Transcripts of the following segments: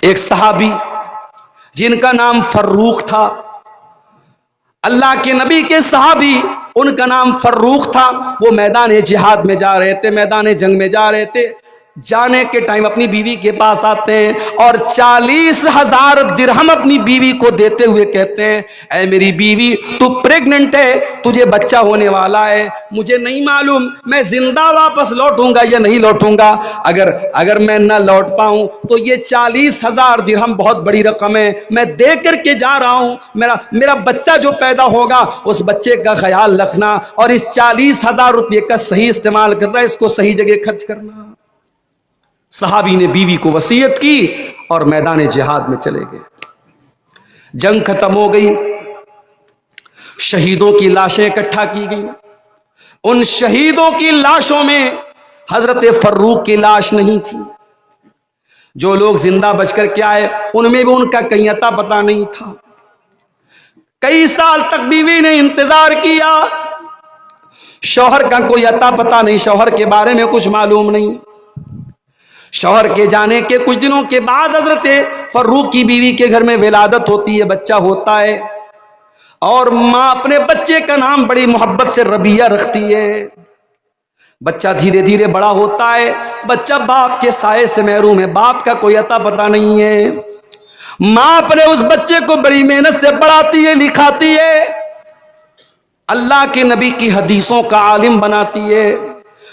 ایک صحابی جن کا نام فروخ تھا، اللہ کے نبی کے صحابی، ان کا نام فروخ تھا، وہ میدان جہاد میں جا رہے تھے، میدان جنگ میں جا رہے تھے۔ جانے کے ٹائم اپنی بیوی کے پاس آتے ہیں اور 40,000 درہم اپنی بیوی کو دیتے ہوئے کہتے ہیں، اے میری بیوی، تو پریگننٹ ہے، تجھے بچہ ہونے والا ہے، مجھے نہیں معلوم میں زندہ واپس لوٹوں گا یا نہیں لوٹوں گا، اگر میں نہ لوٹ پاؤں تو یہ 40,000 درہم بہت بڑی رقم ہے، میں دے کر کے جا رہا ہوں، میرا بچہ جو پیدا ہوگا اس بچے کا خیال رکھنا، اور اس 40,000 روپے کا صحیح استعمال کرنا، اس کو صحیح جگہ خرچ کرنا۔ صحابی نے بیوی کو وصیت کی اور میدان جہاد میں چلے گئے۔ جنگ ختم ہو گئی، شہیدوں کی لاشیں اکٹھا کی گئی۔ ان شہیدوں کی لاشوں میں حضرت فروخ کی لاش نہیں تھی۔ جو لوگ زندہ بچ کر کے آئے ان میں بھی ان کا کہیں اتا پتا نہیں تھا۔ کئی سال تک بیوی نے انتظار کیا، شوہر کا کوئی اتا پتا نہیں، شوہر کے بارے میں کچھ معلوم نہیں۔ شوہر کے جانے کے کچھ دنوں کے بعد حضرت فروخ کی بیوی کے گھر میں ولادت ہوتی ہے، بچہ ہوتا ہے، اور ماں اپنے بچے کا نام بڑی محبت سے ربیہ رکھتی ہے۔ بچہ دھیرے دھیرے بڑا ہوتا ہے، بچہ باپ کے سائے سے محروم ہے، باپ کا کوئی اتا پتا نہیں ہے۔ ماں اپنے اس بچے کو بڑی محنت سے پڑھاتی ہے، لکھاتی ہے، اللہ کے نبی کی حدیثوں کا عالم بناتی ہے،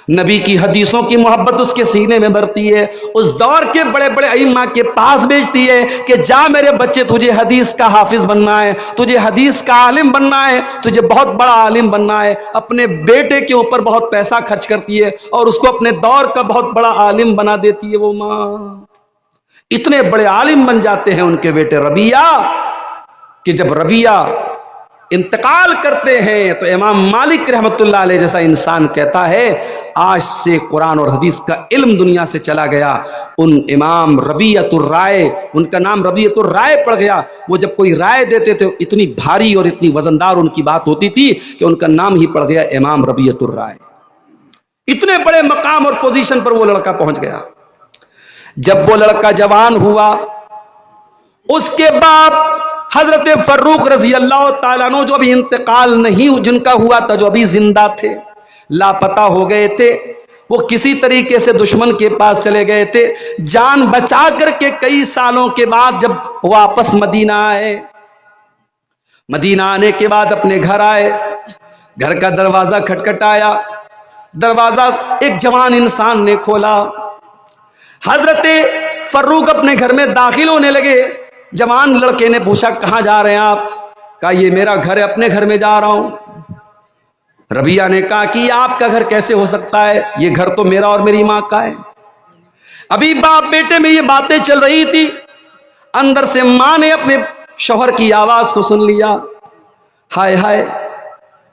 نبی کی حدیثوں کی محبت اس کے سینے میں بھرتی ہے، اس دور کے بڑے بڑے ائمہ کے پاس بھیجتی ہے کہ جا میرے بچے، تجھے حدیث کا حافظ بننا ہے، تجھے حدیث کا عالم بننا ہے، تجھے بہت بڑا عالم بننا ہے۔ اپنے بیٹے کے اوپر بہت پیسہ خرچ کرتی ہے اور اس کو اپنے دور کا بہت بڑا عالم بنا دیتی ہے۔ وہ ماں اتنے بڑے عالم بن جاتے ہیں ان کے بیٹے ربیہ، کہ جب ربیہ انتقال کرتے ہیں تو امام مالک رحمت اللہ علیہ جیسا انسان کہتا ہے، آج سے قرآن اور حدیث کا علم دنیا سے چلا گیا۔ ان امام ربیعۃ الرائے، ان کا نام ربیعۃ الرائے پڑ گیا۔ وہ جب کوئی رائے دیتے تھے اتنی بھاری اور اتنی وزندار ان کی بات ہوتی تھی کہ ان کا نام ہی پڑ گیا امام ربیعۃ الرائے۔ اتنے بڑے مقام اور پوزیشن پر وہ لڑکا پہنچ گیا۔ جب وہ لڑکا جوان ہوا، اس کے بعد حضرت فروخ رضی اللہ تعالیٰ عنہ جو ابھی انتقال نہیں جن کا ہوا تھا، جو ابھی زندہ تھے، لاپتہ ہو گئے تھے، وہ کسی طریقے سے دشمن کے پاس چلے گئے تھے، جان بچا کر کے کئی سالوں کے بعد جب واپس مدینہ آئے، مدینہ آنے کے بعد اپنے گھر آئے، گھر کا دروازہ کھٹکھٹایا، دروازہ ایک جوان انسان نے کھولا۔ حضرت فروخ اپنے گھر میں داخل ہونے لگے، جوان لڑکے نے پوچھا کہاں جا رہے ہیں آپ؟ کہا یہ میرا گھر ہے، اپنے گھر میں جا رہا ہوں۔ ربیہ نے کہا کہ یہ آپ کا گھر کیسے ہو سکتا ہے، یہ گھر تو میرا اور میری ماں کا ہے۔ ابھی باپ بیٹے میں یہ باتیں چل رہی تھی، اندر سے ماں نے اپنے شوہر کی آواز کو سن لیا۔ ہائے ہائے،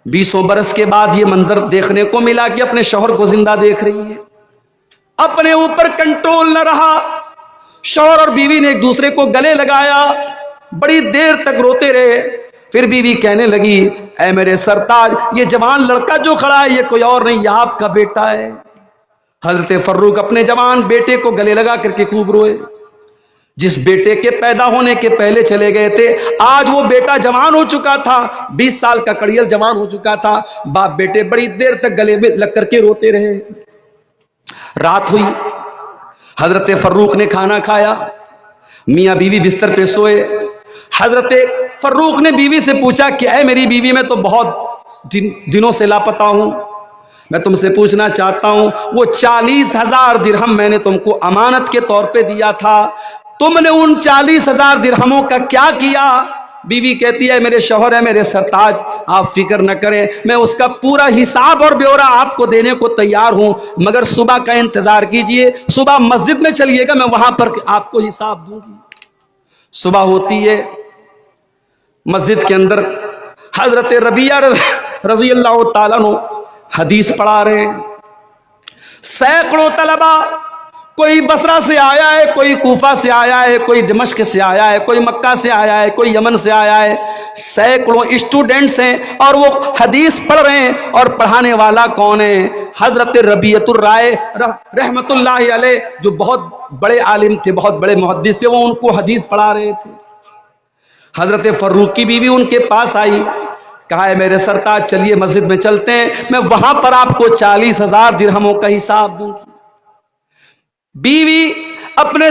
20 برس کے بعد یہ منظر دیکھنے کو ملا کہ اپنے شوہر کو زندہ دیکھ رہی ہے۔ اپنے اوپر کنٹرول نہ رہا، شوہر اور بیوی نے ایک دوسرے کو گلے لگایا، بڑی دیر تک روتے رہے۔ پھر بیوی کہنے لگی، اے میرے سرتاج، یہ جوان لڑکا جو کھڑا ہے یہ کوئی اور نہیں، یہ آپ کا بیٹا ہے۔ حضرت فروخ اپنے جوان بیٹے کو گلے لگا کر کے خوب روئے۔ جس بیٹے کے پیدا ہونے کے پہلے چلے گئے تھے، آج وہ بیٹا جوان ہو چکا تھا، 20 سال کا کڑیل جوان ہو چکا تھا۔ باپ بیٹے بڑی دیر تک گلے میں لگ کر کے روتے رہے۔ رات ہوئی، حضرت فروخ نے کھانا کھایا، میاں بیوی بستر پہ سوئے۔ حضرت فروخ نے بیوی سے پوچھا کہ اے میری بیوی، میں تو بہت دنوں سے لاپتہ ہوں، میں تم سے پوچھنا چاہتا ہوں، وہ 40,000 درہم میں نے تم کو امانت کے طور پہ دیا تھا، تم نے ان 40,000 درہموں کا کیا کیا؟ بیوی کہتی ہے میرے شوہر ہے، میرے سرتاج، آپ فکر نہ کریں، میں اس کا پورا حساب اور بیورہ آپ کو دینے کو تیار ہوں، مگر صبح کا انتظار کیجئے، صبح مسجد میں چلیے گا، میں وہاں پر آپ کو حساب دوں گی۔ صبح ہوتی ہے، مسجد کے اندر حضرت ربیہ رضی اللہ تعالیٰ عنہ حدیث پڑھا رہے ہیں۔ سینکڑوں طلبہ کوئی بصرہ سے آیا ہے، کوئی کوفہ سے آیا ہے، کوئی دمشق سے آیا ہے، کوئی مکہ سے آیا ہے، کوئی یمن سے آیا ہے، سینکڑوں اسٹوڈنٹس ہیں اور وہ حدیث پڑھ رہے ہیں، اور پڑھانے والا کون ہے؟ حضرت ربیعۃ الرائے رحمت اللہ علیہ، جو بہت بڑے عالم تھے، بہت بڑے محدث تھے، وہ ان کو حدیث پڑھا رہے تھے۔ حضرت فروخ کی بیوی ان کے پاس آئی، کہا ہے میرے سرتاج چلیے مسجد میں چلتے ہیں، میں وہاں پر آپ کو 40,000 درہموں کا حساب دوں گی۔ بیوی اپنے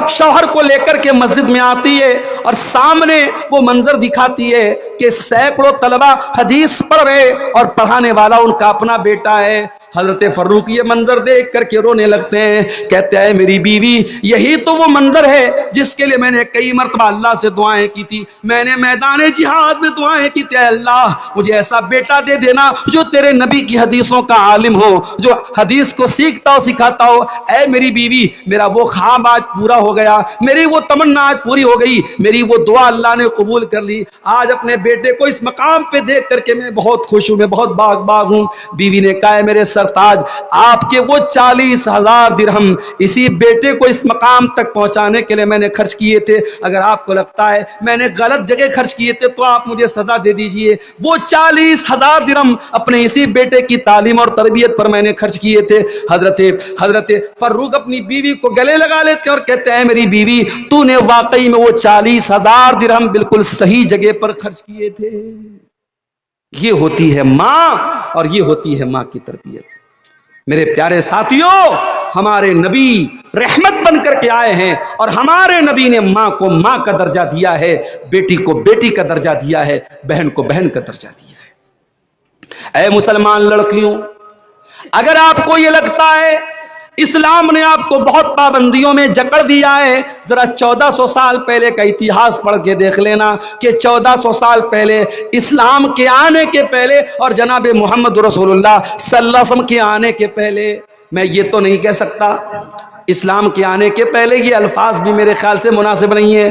شوہر کو لے کر کے مسجد میں آتی ہے اور سامنے وہ منظر دکھاتی ہے کہ سینکڑوں طلبہ حدیث پڑھ رہے اور پڑھانے والا ان کا اپنا بیٹا ہے۔ حضرت فروخ یہ منظر دیکھ کر کے رونے لگتے ہیں، کہتے ہیں میری بیوی یہی تو وہ منظر ہے جس کے لیے میں نے کئی مرتبہ اللہ سے دعائیں کی تھی، میں نے میدان جہاد میں دعائیں کی تھی، اے اللہ مجھے ایسا بیٹا دے دینا جو تیرے نبی کی حدیثوں کا عالم ہو، جو حدیث کو سیکھتا ہو سکھاتا ہو۔ اے میری بیوی میرا وہ خواب آج پورا ہو گیا، میری وہ تمنا آج پوری ہو گئی، میری وہ دعا اللہ نے قبول کر لی، آج اپنے بیٹے کو اس مقام پہ دیکھ کر کے میں بہت خوش ہوں، میں بہت باغ ہوں۔ بیوی نے کہا ہے میرے سرتاج آپ کے وہ 40,000 درہم اسی بیٹے کو اس مقام تک پہنچانے کے لیے میں نے خرچ کیے تھے، اگر آپ کو لگتا ہے میں نے غلط جگہ خرچ کیے تھے تو آپ مجھے سزا دے دیجئے۔ وہ 40,000 درہم اپنے اسی بیٹے کی تعلیم اور تربیت پر میں نے خرچ کیے تھے۔ حضرت فروخ اپنی بیوی کو گلے لگا لیتے اور کہتے ہیں میری بیوی تو نے واقعی میں وہ 40,000 درہم بالکل صحیح جگہ پر خرچ کیے تھے۔ یہ ہوتی ہے ماں اور یہ ہوتی ہے ماں کی تربیت۔ میرے پیارے ساتھیوں، ہمارے نبی رحمت بن کر کے آئے ہیں اور ہمارے نبی نے ماں کو ماں کا درجہ دیا ہے، بیٹی کو بیٹی کا درجہ دیا ہے، بہن کو بہن کا درجہ دیا ہے۔ اے مسلمان لڑکیوں، اگر آپ کو یہ لگتا ہے اسلام نے آپ کو بہت پابندیوں میں جکڑ دیا ہے، ذرا 1400 سال پہلے کا اتہاس پڑھ کے دیکھ لینا کہ 1400 سال پہلے اسلام کے آنے کے پہلے اور جناب محمد رسول اللہ صلی اللہ علیہ وسلم کے آنے کے پہلے، میں یہ تو نہیں کہہ سکتا اسلام کے آنے کے پہلے، یہ الفاظ بھی میرے خیال سے مناسب نہیں ہے،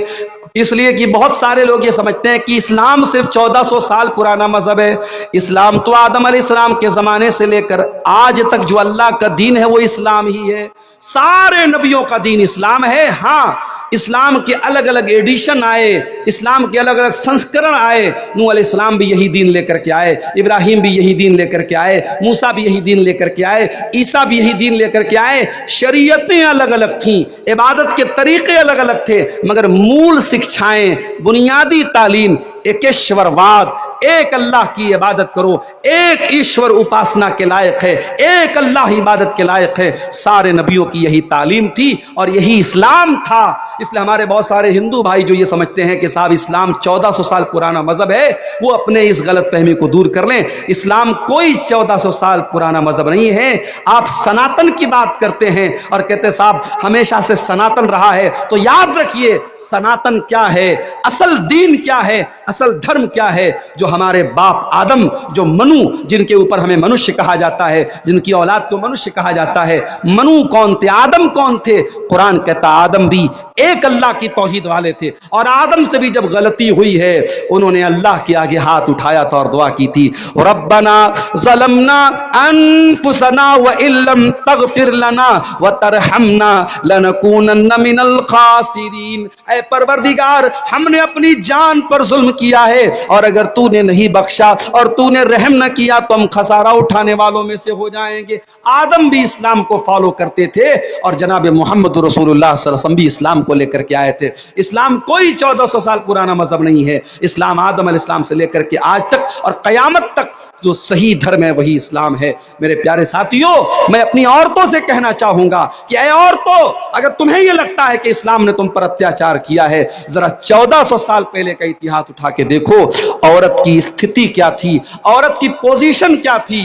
اس لیے کہ بہت سارے لوگ یہ سمجھتے ہیں کہ اسلام صرف 1400 سال پرانا مذہب ہے۔ اسلام تو آدم علیہ السلام کے زمانے سے لے کر آج تک جو اللہ کا دین ہے وہ اسلام ہی ہے، سارے نبیوں کا دین اسلام ہے۔ ہاں اسلام کے الگ الگ ایڈیشن آئے، اسلام کے الگ الگ سنسکرن آئے، نوح علیہ السلام بھی یہی دین لے کر کے آئے، ابراہیم بھی یہی دین لے کر کے آئے، موسیٰ بھی یہی دین لے کر کے آئے، عیسیٰ بھی یہی دین لے کر کے آئے، شریعتیں الگ الگ تھیں، عبادت کے طریقے الگ الگ تھے، مگر مول شکشائیں، بنیادی تعلیم ایکیشور واد، ایک اللہ کی عبادت کرو، ایک ایشور اپاسنا کے لائق ہے، ایک اللہ عبادت کے لائق ہے، سارے نبیوں کی یہی تعلیم تھی اور یہی اسلام تھا۔ اس لیے ہمارے بہت سارے ہندو بھائی جو یہ سمجھتے ہیں کہ صاحب اسلام 1400 سال پرانا مذہب ہے، وہ اپنے اس غلط فہمی کو دور کر لیں، اسلام کوئی 1400 سال پرانا مذہب نہیں ہے۔ آپ سناتن کی بات کرتے ہیں اور کہتے ہیں صاحب ہمیشہ سے سناتن رہا ہے، تو یاد رکھیے سناتن کیا ہے، اصل دین کیا ہے، اصل دھرم کیا ہے، جو ہمارے باپ آدم، جو منو، جن کے اوپر ہمیں منشیہ کہا جاتا ہے، جن کی اولاد کو منشیہ کہا جاتا ہے، منو کون تھے، آدم کون تھے؟ قرآن کہتا آدم بھی ایک اللہ کی توحید والے تھے، اور آدم سے بھی جب غلطی ہوئی ہے انہوں نے اللہ کے آگے ہاتھ اٹھایا تھا اور دعا کی تھی، ربنا ظلمنا انفسنا وان لم تغفر لنا وترحمنا لنکونن من الخاسرین، اے پروردگار ہم نے اپنی جان پر ظلم کیا ہے اور اگر تو نے نہیں بخشا اور تو نے رحم نہ کیا تو ہم خسارہ اٹھانے والوں میں سے ہو جائیں گے۔ آدم بھی اسلام کو فالو کرتے تھے اور جناب محمد رسول اللہ صلی اللہ علیہ وسلم بھی اسلام کو لے کر کے آئے تھے۔ اسلام کوئی 1400 سال پرانا مذہب نہیں ہے، اسلام آدم علیہ السلام سے لے کر کے آج تک اور قیامت تک جو صحیح دھرم ہے وہی اسلام ہے۔ میرے پیارے ساتھیوں، میں اپنی عورتوں سے کہنا چاہوں گا کہ اے عورتوں، اگر تمہیں یہ لگتا ہے کہ اسلام نے تم پر اتیاچار کیا ہے، ذرا 1400 سال پہلے کا اتہاس اٹھا کے دیکھو، عورت کی استھتی کیا تھی، عورت کی پوزیشن کیا تھی۔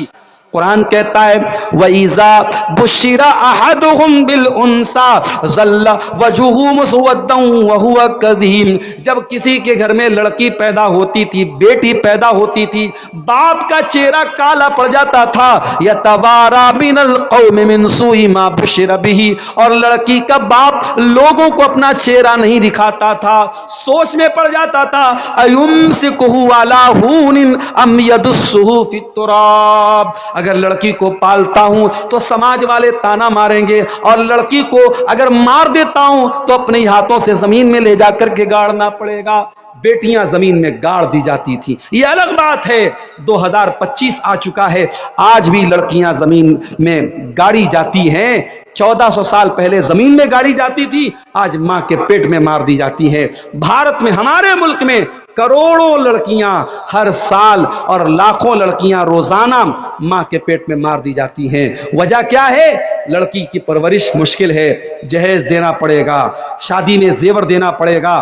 قرآن کہتا ہے وَإِذَا بُشِّرَ أَحَدُهُمْ بِالْأُنثَىٰ ظَلَّ وَجْهُهُ مُسْوَدًّا وَهُوَ كَظِيمٌ، جب کسی کے گھر میں لڑکی پیدا ہوتی تھی، بیٹی پیدا ہوتی تھی، باپ کا چہرہ کالا پڑ جاتا تھا، يَتَوَارَىٰ مِنَ الْقَوْمِ مِنْ سُوءِ مَا بُشِّرَ بِهِ، اور لڑکی کا باپ لوگوں کو اپنا چہرہ نہیں دکھاتا تھا، سوچ میں پڑ جاتا تھا أَيُمْسِكُهُ عَلَىٰ هُونٍ أَمْ يَدُسُّهُ فِي التُّرَابِ، اگر لڑکی کو پالتا ہوں تو سماج والے تانا ماریں گے، اور لڑکی کو اگر مار دیتا ہوں تو اپنے ہاتھوں سے زمین میں لے جا کر کے گاڑنا پڑے گا۔ بیٹیاں زمین میں گاڑ دی جاتی تھی، یہ الگ بات ہے۔ 2025 آ چکا ہے، آج بھی لڑکیاں زمین میں گاڑی جاتی ہیں۔ 1400 سال پہلے زمین میں گاڑی جاتی تھی، آج ماں کے پیٹ میں مار دی جاتی ہے۔ بھارت میں، ہمارے ملک میں کروڑوں لڑکیاں ہر سال اور لاکھوں لڑکیاں روزانہ ماں کے پیٹ میں مار دی جاتی ہیں۔ وجہ کیا ہے؟ لڑکی کی پرورش مشکل ہے، جہیز دینا پڑے گا، شادی میں زیور دینا پڑے گا۔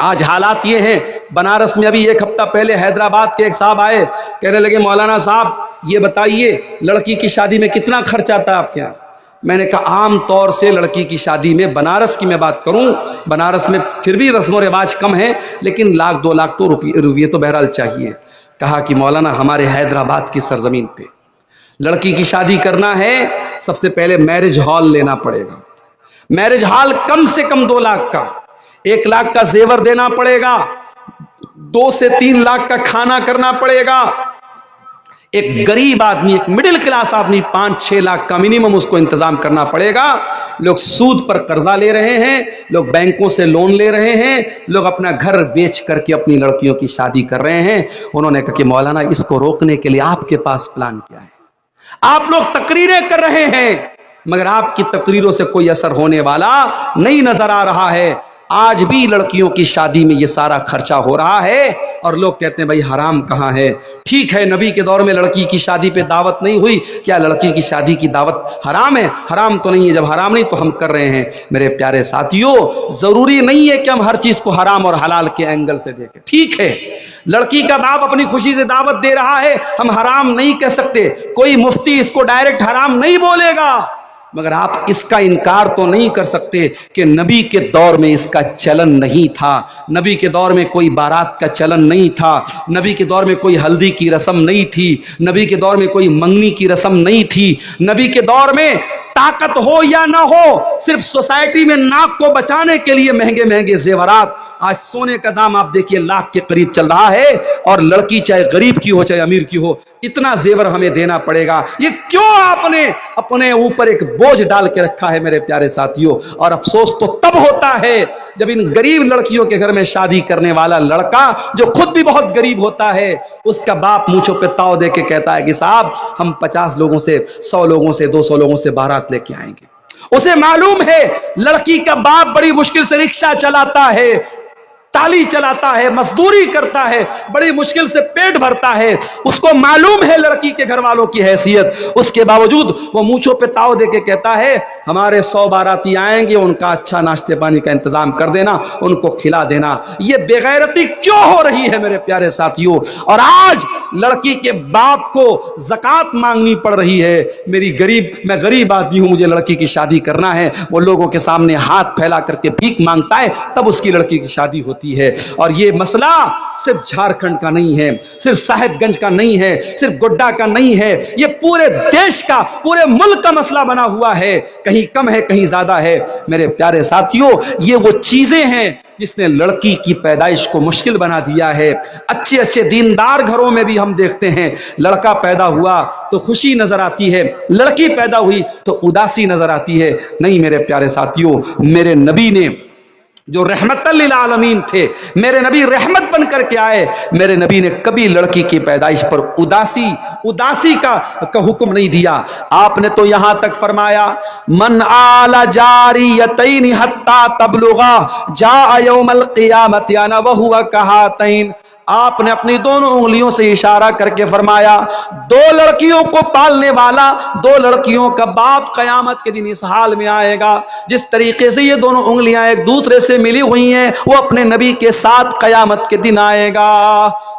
آج حالات یہ ہیں، بنارس میں ابھی ایک ہفتہ پہلے حیدرآباد کے ایک صاحب آئے، کہنے لگے مولانا صاحب یہ بتائیے لڑکی کی شادی میں کتنا خرچ آتا ہے آپ کے یہاں؟ میں نے کہا عام طور سے لڑکی کی شادی میں، بنارس کی میں بات کروں، بنارس میں پھر بھی رسم و رواج کم ہے، لیکن 1,00,000 2 لاکھ تو روپیے تو بہرحال چاہیے۔ کہا کہ مولانا ہمارے حیدرآباد کی سرزمین پہ لڑکی کی شادی کرنا ہے، سب سے پہلے میرج ہال لینا پڑے گا۔ میرج ہال کم سے کم 2 لاکھ کا، 1 لاکھ کا زیور دینا پڑے گا، 2 سے 3 لاکھ کا کھانا کرنا پڑے گا۔ ایک غریب آدمی، ایک مڈل کلاس آدمی 5-6 لاکھ کا منیمم اس کو انتظام کرنا پڑے گا۔ لوگ سود پر قرضہ لے رہے ہیں، لوگ بینکوں سے لون لے رہے ہیں، لوگ اپنا گھر بیچ کر کے اپنی لڑکیوں کی شادی کر رہے ہیں۔ انہوں نے کہا کہ مولانا اس کو روکنے کے لیے آپ کے پاس پلان کیا ہے؟ آپ لوگ تقریریں کر رہے ہیں مگر آپ کی تقریروں سے کوئی اثر ہونے والا نہیں نظر آ رہا ہے۔ آج بھی لڑکیوں کی شادی میں یہ سارا خرچہ ہو رہا ہے اور لوگ کہتے ہیں بھائی حرام کہاں ہے؟ ٹھیک ہے، نبی کے دور میں لڑکی کی شادی پہ دعوت نہیں ہوئی، کیا لڑکی کی شادی کی دعوت حرام ہے؟ حرام تو نہیں ہے، جب حرام نہیں تو ہم کر رہے ہیں۔ میرے پیارے ساتھیوں، ضروری نہیں ہے کہ ہم ہر چیز کو حرام اور حلال کے اینگل سے دیکھیں۔ ٹھیک ہے، لڑکی کا باپ اپنی خوشی سے دعوت دے رہا ہے، ہم حرام نہیں کہہ سکتے، کوئی مفتی اس کو ڈائریکٹ حرام نہیں بولے گا، مگر آپ اس کا انکار تو نہیں کر سکتے کہ نبی کے دور میں اس کا چلن نہیں تھا۔ نبی کے دور میں کوئی بارات کا چلن نہیں تھا، نبی کے دور میں کوئی ہلدی کی رسم نہیں تھی، نبی کے دور میں کوئی منگنی کی رسم نہیں تھی۔ نبی کے دور میں طاقت ہو یا نہ ہو، صرف سوسائٹی میں ناک کو بچانے کے لیے مہنگے مہنگے زیورات۔ آج سونے کا دام آپ دیکھیے 1 لاکھ کے قریب چل رہا ہے، اور لڑکی چاہے غریب کی ہو چاہے امیر کی ہو، اتنا زیور ہمیں دینا پڑے گا۔ یہ کیوں آپ نے اپنے اوپر ایک بوجھ ڈال کے رکھا ہے میرے پیارے ساتھیوں؟ اور افسوس تو تب ہوتا ہے جب ان غریب لڑکیوں کے گھر میں شادی کرنے والا لڑکا، جو خود بھی بہت غریب ہوتا ہے، اس کا باپ مونچھوں پہ تاؤ دے کے کہتا ہے کہ صاحب ہم 50 لوگوں سے، 100 لوگوں سے، 200 لوگوں سے بارات لے کے آئیں گے۔ اسے معلوم ہے لڑکی کا باپ بڑی مشکل سے رکشہ چلاتا ہے، ٹالی چلاتا ہے، مزدوری کرتا ہے، بڑی مشکل سے پیٹ بھرتا ہے، اس کو معلوم ہے لڑکی کے گھر والوں کی حیثیت، اس کے باوجود وہ مونچھوں پہ تاؤ دے کے کہتا ہے ہمارے 100 باراتی آئیں گے، ان کا اچھا ناشتے پانی کا انتظام کر دینا، ان کو کھلا دینا۔ یہ بے غیرتی کیوں ہو رہی ہے میرے پیارے ساتھیوں؟ اور آج لڑکی کے باپ کو زکوٰۃ مانگنی پڑ رہی ہے۔ میں غریب آدمی ہوں، مجھے لڑکی کی شادی کرنا ہے، وہ لوگوں کے سامنے ہاتھ پھیلا کر کے بھیک مانگتا ہے، تب اس کی لڑکی کی شادی ہوتی ہے۔ اور یہ مسئلہ صرف جھارکھنڈ کا نہیں ہے، صرف صاحب گنج کا نہیں ہے، صرف گوڈا کا نہیں ہے، یہ پورے دیش کا، پورے ملک کا مسئلہ بنا ہوا ہے، کہیں کم ہے کہیں زیادہ ہے۔ میرے پیارے ساتھیوں، یہ وہ چیزیں ہیں جس نے لڑکی کی پیدائش کو مشکل بنا دیا ہے۔ اچھے اچھے دیندار گھروں میں بھی ہم دیکھتے ہیں، لڑکا پیدا ہوا تو خوشی نظر آتی ہے، لڑکی پیدا ہوئی تو اداسی نظر آتی ہے۔ نہیں میرے پیارے ساتھیوں، میرے نبی نے جو رحمت للعالمین تھے، میرے نبی رحمت بن کر کے آئے، میرے نبی نے کبھی لڑکی کی پیدائش پر اداسی کا حکم نہیں دیا۔ آپ نے تو یہاں تک فرمایا من آل جاریتین حتی تبلغا جاء یوم القیامت انا وہو کہاتین۔ آپ نے اپنی دونوں انگلیوں سے اشارہ کر کے فرمایا 2 لڑکیوں کو پالنے والا، 2 لڑکیوں کا باپ قیامت کے دن اس حال میں آئے گا جس طریقے سے یہ دونوں انگلیاں ایک دوسرے سے ملی ہوئی ہیں، وہ اپنے نبی کے ساتھ قیامت کے دن آئے گا۔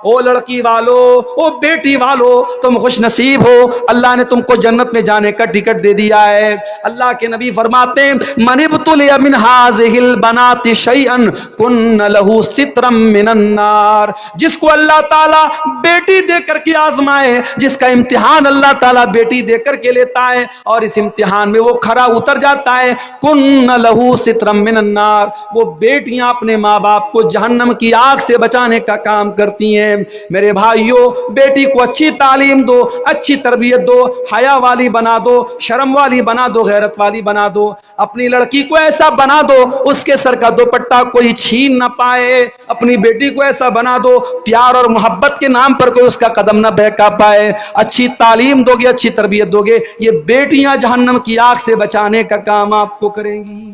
او لڑکی والو، او بیٹی والو، تم خوش نصیب ہو، اللہ نے تم کو جنت میں جانے کا ٹکٹ دے دیا ہے۔ اللہ کے نبی فرماتے ہیں من ابتلی من هذه البنات شيئا كن له سترا من النار۔ جس کو اللہ تعالیٰ بیٹی دے کر کے آزمائے، جس کا امتحان اللہ تعالیٰ بیٹی دے کر کے لیتا ہے اور اس امتحان میں وہ کھرا اتر جاتا ہے، کن لہو سترم من النار، وہ بیٹیاں اپنے ماں باپ کو جہنم کی آگ سے بچانے کا کام کرتی ہیں۔ میرے بھائیوں، بیٹی کو اچھی تعلیم دو، اچھی تربیت دو، حیا والی بنا دو، شرم والی بنا دو، غیرت والی بنا دو، اپنی لڑکی کو ایسا بنا دو اس کے سر کا دوپٹہ کوئی چھین نہ پائے، اپنی بیٹی کو ایسا بنا دو پیار اور محبت کے نام پر کوئی اس کا قدم نہ بہکا پائے۔ اچھی تعلیم دو گے، اچھی تربیت دو گے، یہ بیٹیاں جہنم کی آگ سے بچانے کا کام آپ کو کریں گی۔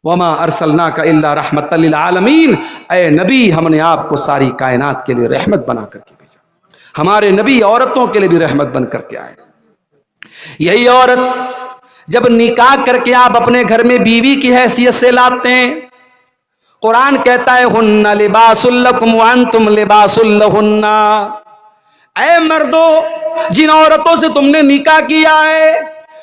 وما ارسلناک الا رحمۃ للعالمین، اے نبی ہم نے آپ کو ساری کائنات کے لیے رحمت بنا کر کے بھیجا۔ ہمارے نبی عورتوں کے لیے بھی رحمت بن کر کے آئے۔ یہی عورت جب نکاح کر کے آپ اپنے گھر میں بیوی کی حیثیت سے لاتے ہیں، قرآن کہتا ہے ہن لباس لکم وانتم لباس لہن، اے مردو جن عورتوں سے تم نے نکاح کیا ہے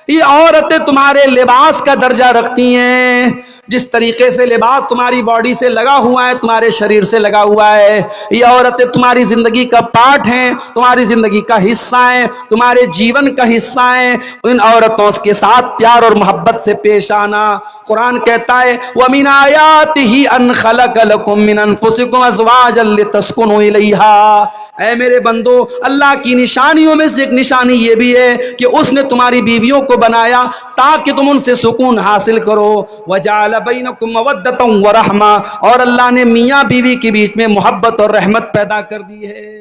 یہ عورتیں تمہارے لباس کا درجہ رکھتی ہیں۔ جس طریقے سے لباس تمہاری باڈی سے لگا ہوا ہے، تمہارے شریر سے لگا ہوا ہے، یہ عورتیں تمہاری زندگی کا پارٹ ہیں، تمہاری زندگی کا حصہ ہیں، تمہارے جیون کا حصہ ہیں۔ ان عورتوں کے ساتھ پیار اور محبت سے پیش آنا۔ قرآن کہتا ہے وَمِنْ آيَاتِهِ أَنْ خَلَقَ لَكُم مِّنْ أَنفُسِكُمْ أَزْوَاجًا لِتَسْكُنُوا إِلَيْهَا، اے میرے بندو اللہ کی نشانیوں میں سے ایک نشانی یہ بھی ہے کہ اس نے تمہاری بیویوں کو بنایا تاکہ تم ان سے سکون حاصل کرو۔ وَجَعَلَ بَيْنَكُمْ مَوَدَّةً وَرَحْمَةً، اور اللہ نے میاں بیوی کے بیچ میں محبت اور رحمت پیدا کر دی ہے۔